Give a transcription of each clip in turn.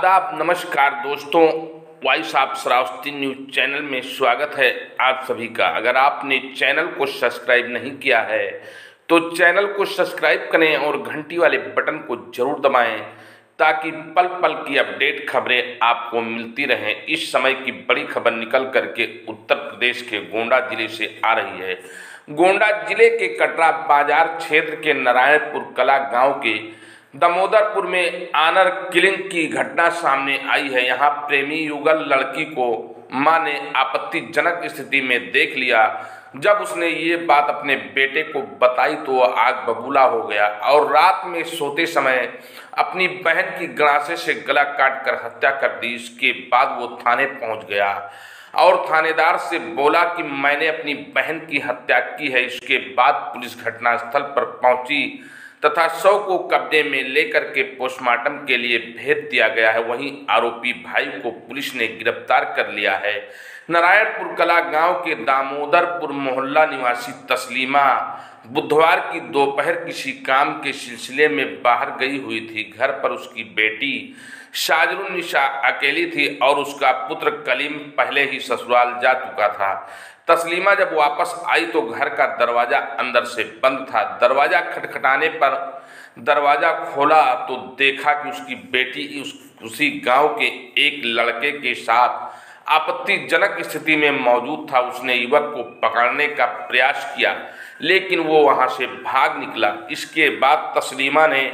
आदाब, नमस्कार दोस्तों। Voice of Shravasti news channel में स्वागत है आप सभी का। अगर आपने चैनल को सब्सक्राइब नहीं किया है तो चैनल को सब्सक्राइब करें और घंटी वाले बटन को जरूर दबाएं ताकि पल पल की अपडेट खबरें आपको मिलती रहें। इस समय की बड़ी खबर निकल करके उत्तर प्रदेश के गोंडा जिले से आ रही है। गोंडा जिले के कटरा बाजार क्षेत्र के नारायणपुर कला गांव के दामोदरपुर में ऑनर किलिंग की घटना सामने आई है। यहाँ प्रेमी युगल लड़की को मां ने आपत्तिजनक स्थिति में देख लिया। जब उसने ये बात अपने बेटे को बताई तो वह आग बबूला हो गया और रात में सोते समय अपनी बहन की गड़ासे से गला काटकर हत्या कर दी। इसके बाद वो थाने पहुंच गया और थानेदार से बोला कि मैंने अपनी बहन की हत्या की है। इसके बाद पुलिस घटनास्थल पर पहुंची तथा शव को कब्जे में लेकर के पोस्टमार्टम के लिए भेज दिया गया है। वहीं आरोपी भाई को पुलिस ने गिरफ्तार कर लिया है। नारायणपुर कला गांव के दामोदरपुर मोहल्ला निवासी तस्लीमा बुधवार की दोपहर किसी काम के सिलसिले में बाहर गई हुई थी। घर पर उसकी बेटी साजरुन्निसा अकेली थी और उसका पुत्र कलीम पहले ही ससुराल जा चुका था। तस्लीमा जब वापस आई तो घर का दरवाजा अंदर से बंद था। दरवाजा खटखटाने पर दरवाजा खोला तो देखा कि उसकी बेटी उसी गांव के एक लड़के के साथ आपत्तिजनक स्थिति में मौजूद था। उसने युवक को पकड़ने का प्रयास किया लेकिन वो वहां से भाग निकला। इसके बाद तस्लीमा ने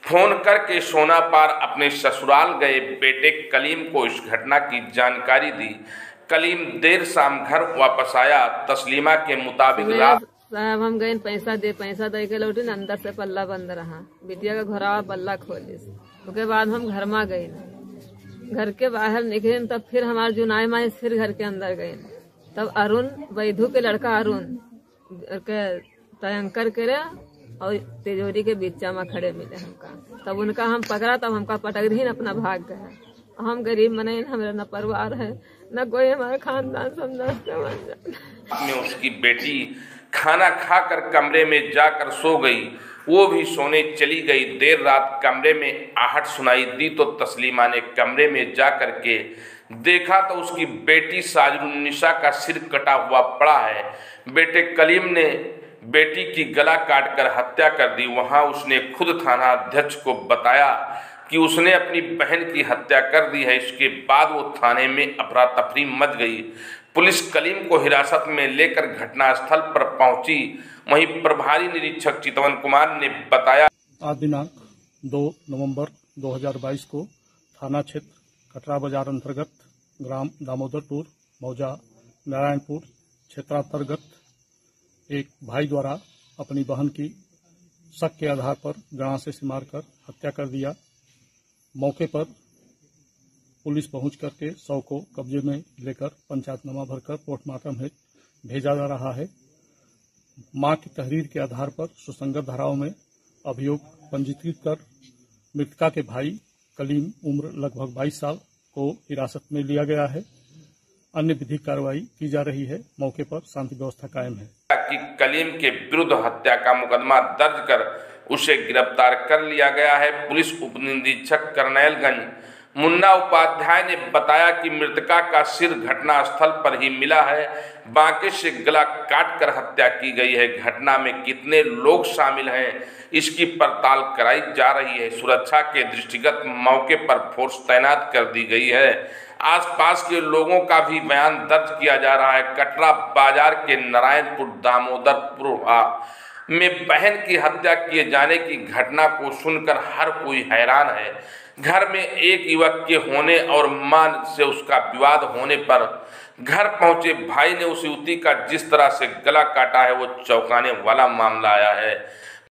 फोन करके सोनापार अपने ससुराल गए बेटे कलीम को इस घटना की जानकारी दी। कलीम देर शाम घर वापस आया। तस्लीमा के मुताबिक साहब हम गए पैसा दे के लौटे अंदर से पल्ला बंद रहा। बिटिया का घोरा पल्ला खोली। उसके बाद हम घर में गए। घर के बाहर निकले तब फिर हमारे जुनाई माई फिर घर के अंदर गए। तब अरुण वैधु के लड़का अरुण के तयंकर करे और तिजोरी के बीचा में खड़े मिले हमका। तब उनका हम पकड़ा तब हमका पटक ही अपना भाग गए। हम गरीब मने, हमारा न परिवार है न कोई हमारा खानदान समझ में उसकी बेटी खाना खाकर कमरे में जाकर सो गई। वो भी सोने चली गई। देर रात कमरे में आहट सुनाई दी तो तस्लीमा ने कमरे में जाकर के देखा तो उसकी बेटी साजरुन्निसा का सिर कटा हुआ पड़ा है। बेटे कलीम ने बेटी की गला काटकर हत्या कर दी। वहां उसने खुद थाना अध्यक्ष को बताया कि उसने अपनी बहन की हत्या कर दी है। इसके बाद वो थाने में अफरा तफरी मच गई। पुलिस कलीम को हिरासत में लेकर घटनास्थल पर पहुंची। वहीं प्रभारी निरीक्षक चितवन कुमार ने बताया आज दिनांक 2 नवंबर 2022 को थाना क्षेत्र कटरा बाजार अंतर्गत ग्राम दामोदरपुर मौजा नारायणपुर क्षेत्रांतर्गत एक भाई द्वारा अपनी बहन की शक के आधार पर गड़ासे से मारकर हत्या कर दिया। मौके पर पुलिस पहुंच करके शव को कब्जे में लेकर पंचायतनामा भरकर पोस्टमार्टम भेजा जा रहा है। मां की तहरीर के आधार पर सुसंगत धाराओं में अभियोग पंजीकृत कर मृतका के भाई कलीम उम्र लगभग 22 साल को हिरासत में लिया गया है। अन्य विधिक कार्रवाई की जा रही है। मौके पर शांति व्यवस्था कायम है कि कलीम के विरुद्ध हत्या का मुकदमा दर्ज कर उसे गिरफ्तार कर लिया गया है। पुलिस उप निरीक्षक करनैलगंज मुन्ना उपाध्याय ने बताया कि मृतका का सिर घटनास्थल पर ही मिला है। बांके से गला काटकर हत्या की गई है। घटना में कितने लोग शामिल हैं इसकी पड़ताल कराई जा रही है। सुरक्षा के दृष्टिगत मौके पर फोर्स तैनात कर दी गई है। आसपास के लोगों का भी बयान दर्ज किया जा रहा है। कटरा बाजार के नारायणपुर दामोदरपुर में बहन की हत्या किए जाने की घटना को सुनकर हर कोई हैरान है। घर में एक युवक के होने और मां से उसका विवाद होने पर घर पहुंचे भाई ने उस युवती का जिस तरह से गला काटा है वो चौंकाने वाला मामला आया है।